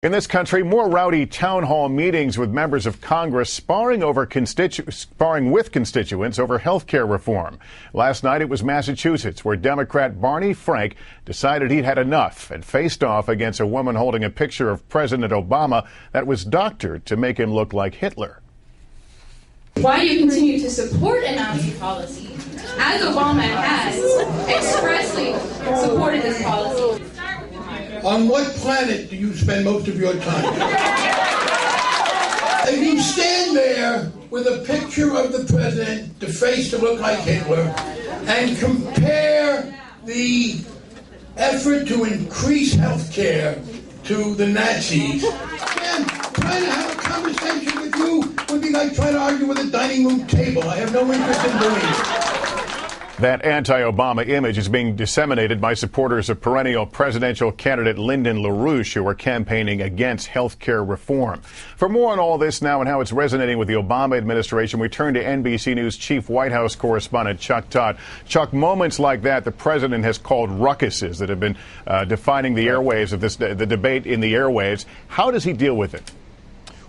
In this country, more rowdy town hall meetings with members of Congress sparring with constituents over health care reform. Last night it was Massachusetts, where Democrat Barney Frank decided he'd had enough and faced off against a woman holding a picture of President Obama that was doctored to make him look like Hitler. Why do you continue to support a Nazi policy, as Obama has expressly supported this policy? On what planet do you spend most of your time? If you stand there with a picture of the president, the face to look like Hitler, and compare the effort to increase health care to the Nazis, then trying to have a conversation with you would be like trying to argue with a dining room table. I have no interest in doing it. That anti-Obama image is being disseminated by supporters of perennial presidential candidate Lyndon LaRouche, who are campaigning against health care reform. For more on all this now and how it's resonating with the Obama administration, we turn to NBC News Chief White House correspondent Chuck Todd. Chuck, moments like that the president has called raucuses that have been defining the airwaves of the debate in the airwaves. How does he deal with it?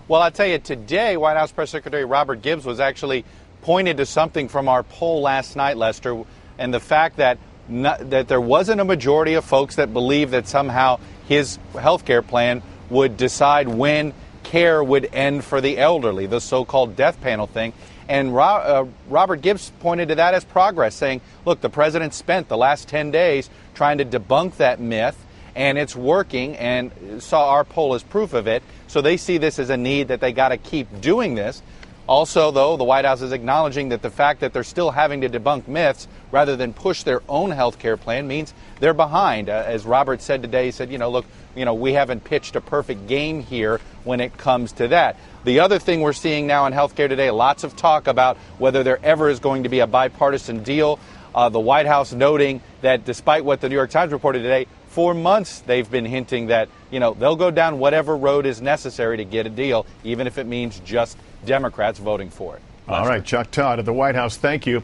Well, I'll tell you, today White House Press Secretary Robert Gibbs was actually pointed to something from our poll last night, Lester, and the fact that that there wasn't a majority of folks that believe that somehow his health care plan would decide when care would end for the elderly, the so-called death panel thing. And Robert Gibbs pointed to that as progress, saying, look, the president spent the last 10 days trying to debunk that myth, and it's working, and saw our poll as proof of it. So they see this as a need that they got to keep doing this. Also, though, the White House is acknowledging that the fact that they're still having to debunk myths rather than push their own health care plan means they're behind. As Robert said today, he said, look, we haven't pitched a perfect game here when it comes to that. The other thing we're seeing now in health care today, lots of talk about whether there ever is going to be a bipartisan deal. The White House noting that despite what the New York Times reported today, for months they've been hinting that, they'll go down whatever road is necessary to get a deal, even if it means just Democrats voting for it. All right, Chuck Todd at the White House, thank you.